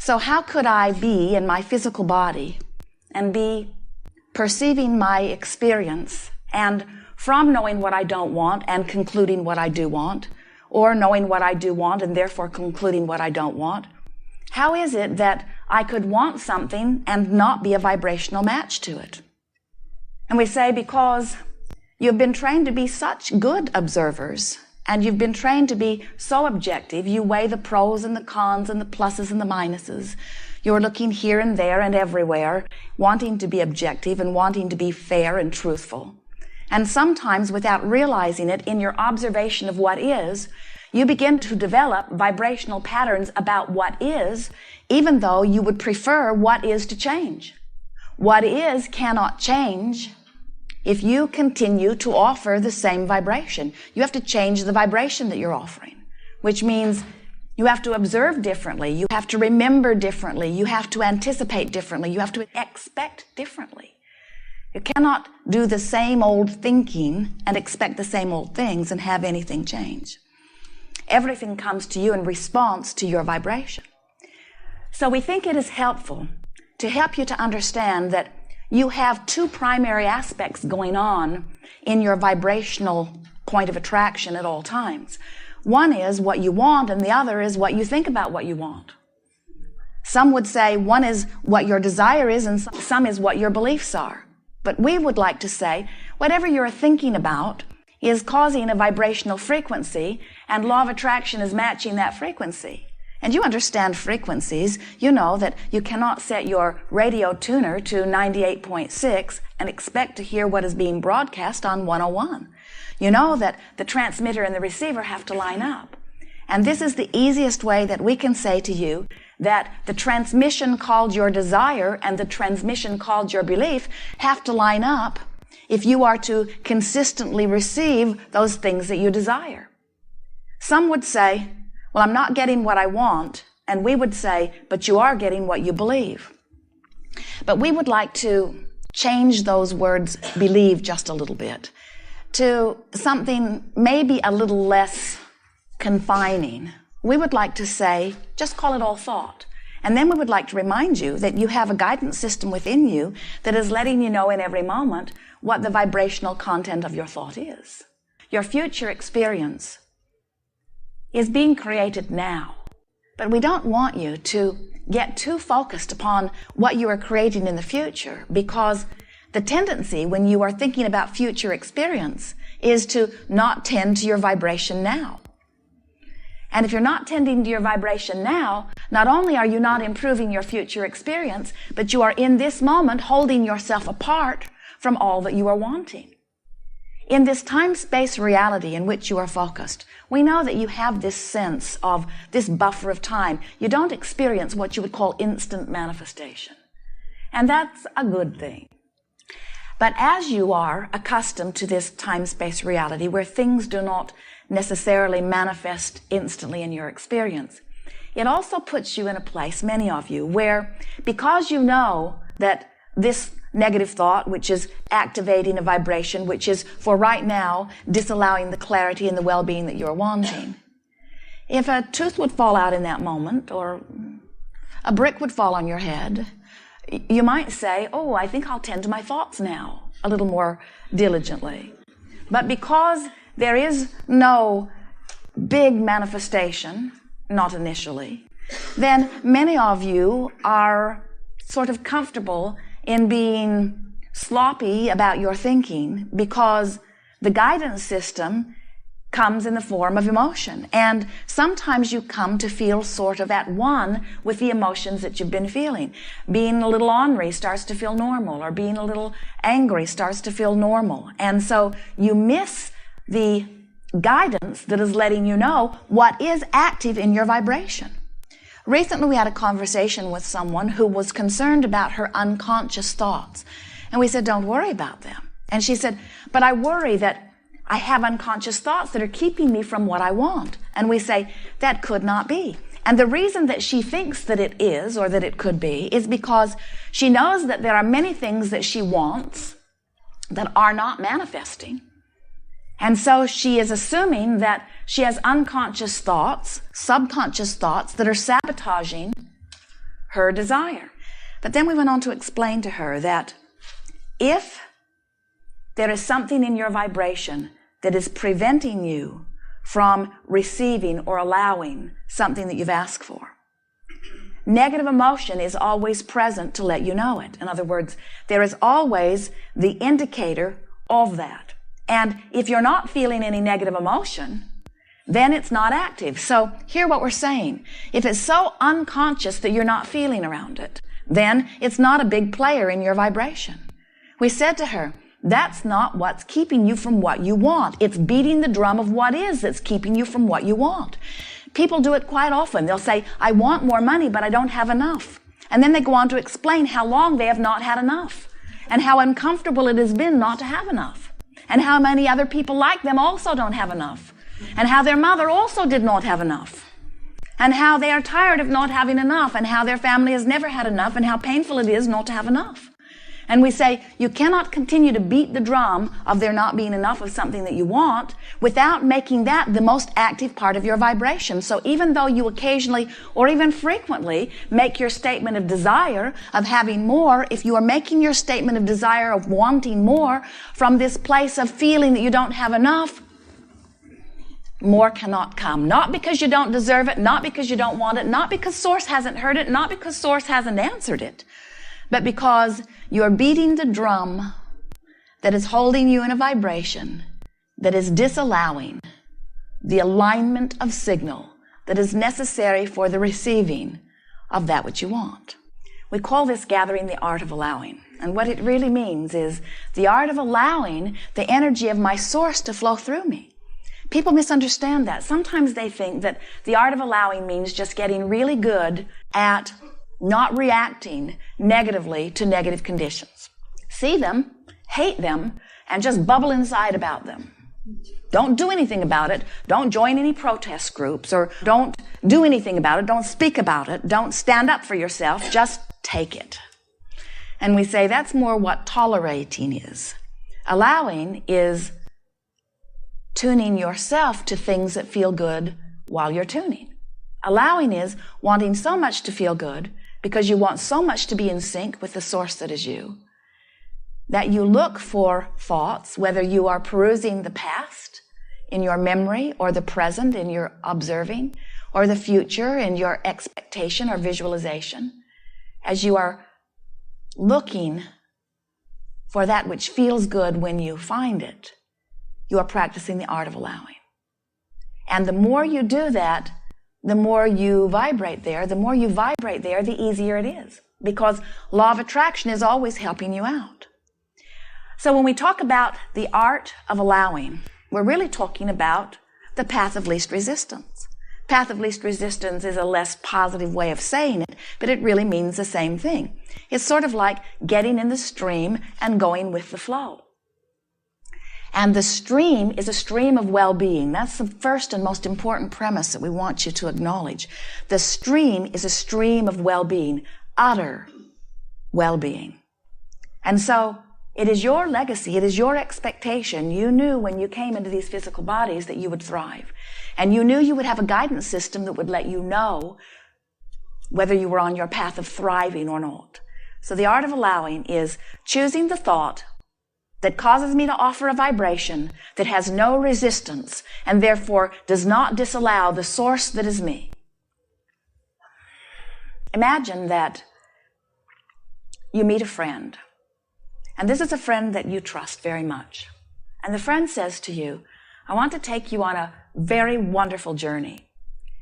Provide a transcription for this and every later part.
So how could I be in my physical body and be perceiving my experience, and from knowing what I don't want and concluding what I do want, or knowing what I do want and therefore concluding what I don't want, how is it that I could want something and not be a vibrational match to it? And we say, because you've been trained to be such good observers, and you've been trained to be so objective. You weigh the pros and the cons and the pluses and the minuses. You're looking here and there and everywhere, wanting to be objective and wanting to be fair and truthful. And sometimes, without realizing it, in your observation of what is, you begin to develop vibrational patterns about what is, even though you would prefer what is to change. What is cannot change if you continue to offer the same vibration. You have to change the vibration that you're offering, which means you have to observe differently. You have to remember differently. You have to anticipate differently. You have to expect differently. You cannot do the same old thinking and expect the same old things and have anything change. Everything comes to you in response to your vibration. So we think it is helpful to help you to understand that you have two primary aspects going on in your vibrational point of attraction at all times. One is what you want, and the other is what you think about what you want. Some would say one is what your desire is, and some is what your beliefs are. But we would like to say whatever you're thinking about is causing a vibrational frequency, and law of attraction is matching that frequency. And you understand frequencies. You know that you cannot set your radio tuner to 98.6 and expect to hear what is being broadcast on 101. You know that the transmitter and the receiver have to line up. And this is the easiest way that we can say to you that the transmission called your desire and the transmission called your belief have to line up if you are to consistently receive those things that you desire. Some would say, well, I'm not getting what I want. And we would say, but you are getting what you believe. But we would like to change those words, believe, just a little bit, to something maybe a little less confining. We would like to say, just call it all thought. And then we would like to remind you that you have a guidance system within you that is letting you know in every moment what the vibrational content of your thought is. Your future experience is being created now. But we don't want you to get too focused upon what you are creating in the future, because the tendency when you are thinking about future experience is to not tend to your vibration now. And if you're not tending to your vibration now, not only are you not improving your future experience, but you are in this moment holding yourself apart from all that you are wanting. In this time-space reality in which you are focused, we know that you have this sense of this buffer of time. You don't experience what you would call instant manifestation. And that's a good thing. But as you are accustomed to this time-space reality where things do not necessarily manifest instantly in your experience, it also puts you in a place, many of you, where because you know that this negative thought, which is activating a vibration, which is for right now disallowing the clarity and the well-being that you're wanting. If a tooth would fall out in that moment, or a brick would fall on your head, you might say, oh, I think I'll tend to my thoughts now a little more diligently. But because there is no big manifestation, not initially, then many of you are sort of comfortable in being sloppy about your thinking, because the guidance system comes in the form of emotion. And sometimes you come to feel sort of at one with the emotions that you've been feeling. Being a little ornery starts to feel normal, or being a little angry starts to feel normal. And so you miss the guidance that is letting you know what is active in your vibration. Recently, we had a conversation with someone who was concerned about her unconscious thoughts. And we said, don't worry about them. And she said, but I worry that I have unconscious thoughts that are keeping me from what I want. And we say, that could not be. And the reason that she thinks that it is, or that it could be, is because she knows that there are many things that she wants that are not manifesting. And so she is assuming that she has unconscious thoughts, subconscious thoughts that are sabotaging her desire. But then we went on to explain to her that if there is something in your vibration that is preventing you from receiving or allowing something that you've asked for, negative emotion is always present to let you know it. In other words, there is always the indicator of that. And if you're not feeling any negative emotion, then it's not active. So hear what we're saying. If it's so unconscious that you're not feeling around it, then it's not a big player in your vibration. We said to her, that's not what's keeping you from what you want. It's beating the drum of what is that's keeping you from what you want. People do it quite often. They'll say, I want more money, but I don't have enough. And then they go on to explain how long they have not had enough and how uncomfortable it has been not to have enough and how many other people like them also don't have enough and how their mother also did not have enough and how they are tired of not having enough and how their family has never had enough and how painful it is not to have enough. And we say, you cannot continue to beat the drum of there not being enough of something that you want without making that the most active part of your vibration. So even though you occasionally or even frequently make your statement of desire of having more, if you are making your statement of desire of wanting more from this place of feeling that you don't have enough, more cannot come. Not because you don't deserve it, not because you don't want it, not because Source hasn't heard it, not because Source hasn't answered it, but because you're beating the drum that is holding you in a vibration that is disallowing the alignment of signal that is necessary for the receiving of that which you want. We call this gathering the art of allowing. And what it really means is the art of allowing the energy of my Source to flow through me. People misunderstand that. Sometimes they think that the art of allowing means just getting really good at not reacting negatively to negative conditions. See them, hate them, and just bubble inside about them. Don't do anything about it. Don't join any protest groups, or don't do anything about it. Don't speak about it. Don't stand up for yourself. Just take it. And we say that's more what tolerating is. Allowing is tuning yourself to things that feel good while you're tuning. Allowing is wanting so much to feel good because you want so much to be in sync with the Source that is you, that you look for thoughts, whether you are perusing the past in your memory or the present in your observing or the future in your expectation or visualization. As you are looking for that which feels good when you find it, you are practicing the art of allowing. And the more you do that, the more you vibrate there, the easier it is. Because law of attraction is always helping you out. So when we talk about the art of allowing, we're really talking about the path of least resistance. Path of least resistance is a less positive way of saying it, but it really means the same thing. It's sort of like getting in the stream and going with the flow. And the stream is a stream of well-being. That's the first and most important premise that we want you to acknowledge. The stream is a stream of well-being, utter well-being. And so it is your legacy, it is your expectation. You knew when you came into these physical bodies that you would thrive. And you knew you would have a guidance system that would let you know whether you were on your path of thriving or not. So the art of allowing is choosing the thought that causes me to offer a vibration that has no resistance and therefore does not disallow the Source that is me. Imagine that you meet a friend, and this is a friend that you trust very much. And the friend says to you, I want to take you on a very wonderful journey.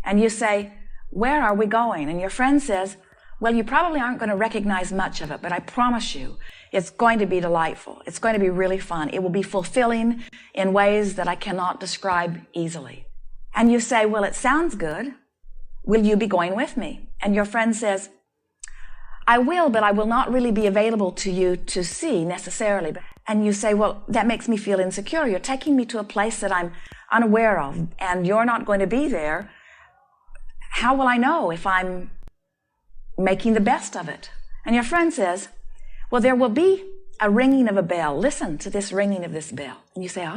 And you say, where are we going? And your friend says, well, you probably aren't going to recognize much of it, but I promise you, it's going to be delightful. It's going to be really fun. It will be fulfilling in ways that I cannot describe easily. And you say, well, it sounds good. Will you be going with me? And your friend says, I will, but I will not really be available to you to see necessarily. And you say, well, that makes me feel insecure. You're taking me to a place that I'm unaware of, and you're not going to be there. How will I know if I'm making the best of it? And your friend says, well, there will be a ringing of a bell. Listen to this ringing of this bell. And you say,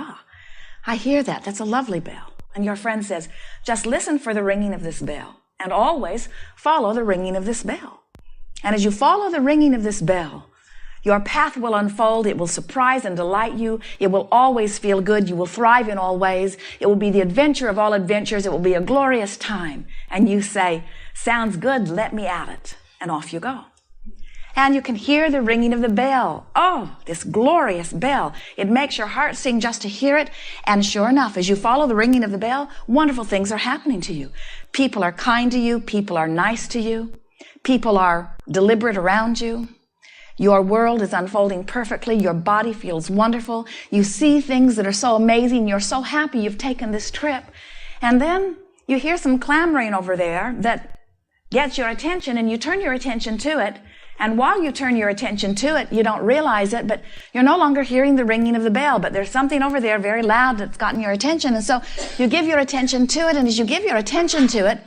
I hear that. That's a lovely bell. And your friend says, just listen for the ringing of this bell and always follow the ringing of this bell. And as you follow the ringing of this bell, your path will unfold. It will surprise and delight you. It will always feel good. You will thrive in all ways. It will be the adventure of all adventures. It will be a glorious time. And you say, sounds good, let me at it. And off you go. And you can hear the ringing of the bell. Oh, this glorious bell. It makes your heart sing just to hear it. And sure enough, as you follow the ringing of the bell, wonderful things are happening to you. People are kind to you. People are nice to you. People are deliberate around you. Your world is unfolding perfectly. Your body feels wonderful. You see things that are so amazing. You're so happy you've taken this trip. And then you hear some clamoring over there that gets your attention, and you turn your attention to it. And while you turn your attention to it, you don't realize it, but you're no longer hearing the ringing of the bell. But there's something over there very loud that's gotten your attention. And so you give your attention to it. And as you give your attention to it,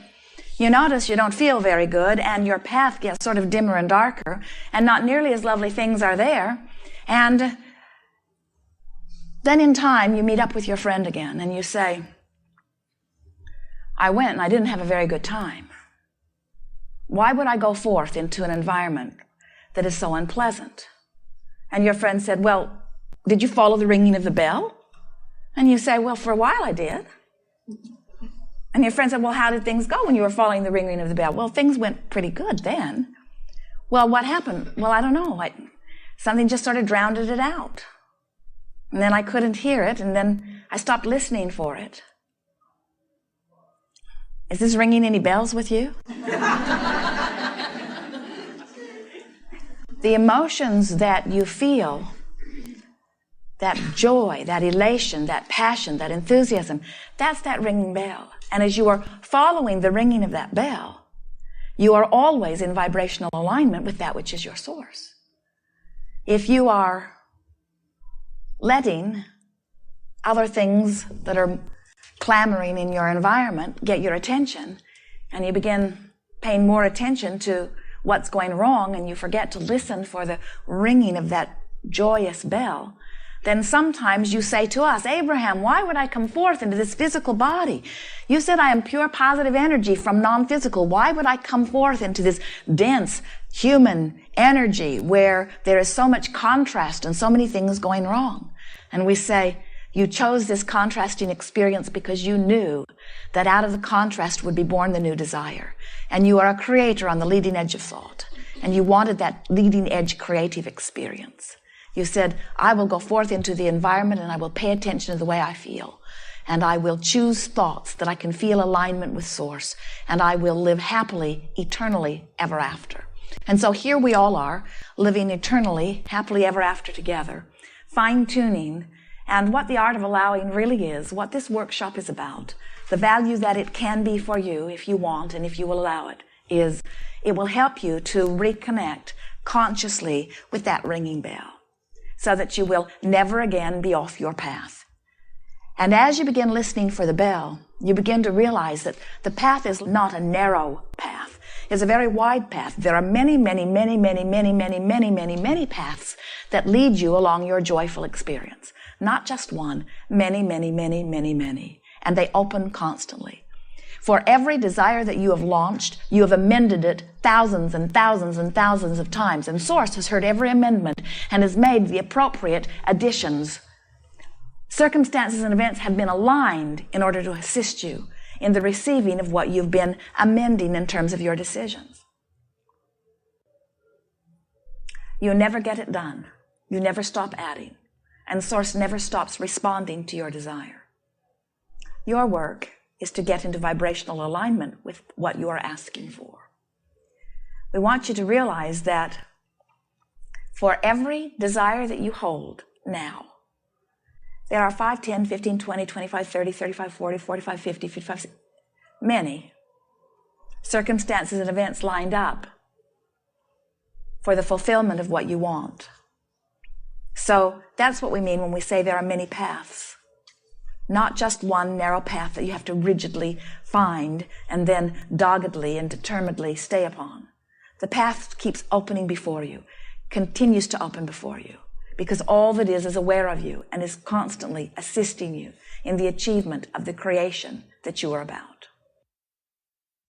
you notice you don't feel very good, and your path gets sort of dimmer and darker, and not nearly as lovely things are there. And then in time, you meet up with your friend again, and you say, I went and I didn't have a very good time. Why would I go forth into an environment that is so unpleasant? And your friend said, well, did you follow the ringing of the bell? And you say, well, for a while I did. And your friend said, well, how did things go when you were following the ringing of the bell? Well, things went pretty good then. Well, what happened? Well, I don't know. Something just sort of drowned it out. And then I couldn't hear it, and then I stopped listening for it. Is this ringing any bells with you? The emotions that you feel, that joy, that elation, that passion, that enthusiasm, that's that ringing bell. And as you are following the ringing of that bell, you are always in vibrational alignment with that which is your source. If you are letting other things that are clamoring in your environment get your attention, and you begin paying more attention to what's going wrong, and you forget to listen for the ringing of that joyous bell, then sometimes you say to us, Abraham, why would I come forth into this physical body? You said I am pure positive energy from non-physical. Why would I come forth into this dense human energy where there is so much contrast and so many things going wrong? And we say, you chose this contrasting experience because you knew that out of the contrast would be born the new desire. And you are a creator on the leading edge of thought. And you wanted that leading edge creative experience. You said, I will go forth into the environment and I will pay attention to the way I feel. And I will choose thoughts that I can feel alignment with source. And I will live happily, eternally, ever after. And so here we all are, living eternally, happily ever after together, fine-tuning, and what the art of allowing really is, what this workshop is about, the value that it can be for you if you want and if you will allow it, is it will help you to reconnect consciously with that ringing bell, so that you will never again be off your path. And as you begin listening for the bell, you begin to realize that the path is not a narrow path. It's a very wide path. There are many, many, many, many, many, many, many, many, many paths that lead you along your joyful experience. Not just one, many, many, many, many, many. And they open constantly. For every desire that you have launched, you have amended it thousands and thousands and thousands of times. And Source has heard every amendment and has made the appropriate additions. Circumstances and events have been aligned in order to assist you in the receiving of what you've been amending in terms of your decisions. You never get it done. You never stop adding. And Source never stops responding to your desire. Your work is to get into vibrational alignment with what you are asking for. We want you to realize that for every desire that you hold now, there are 5, 10, 15, 20, 25, 30, 35, 40, 45, 50, 55, many circumstances and events lined up for the fulfillment of what you want. So that's what we mean when we say there are many paths. Not just one narrow path that you have to rigidly find and then doggedly and determinedly stay upon. The path keeps opening before you, continues to open before you, because all that is aware of you and is constantly assisting you in the achievement of the creation that you are about.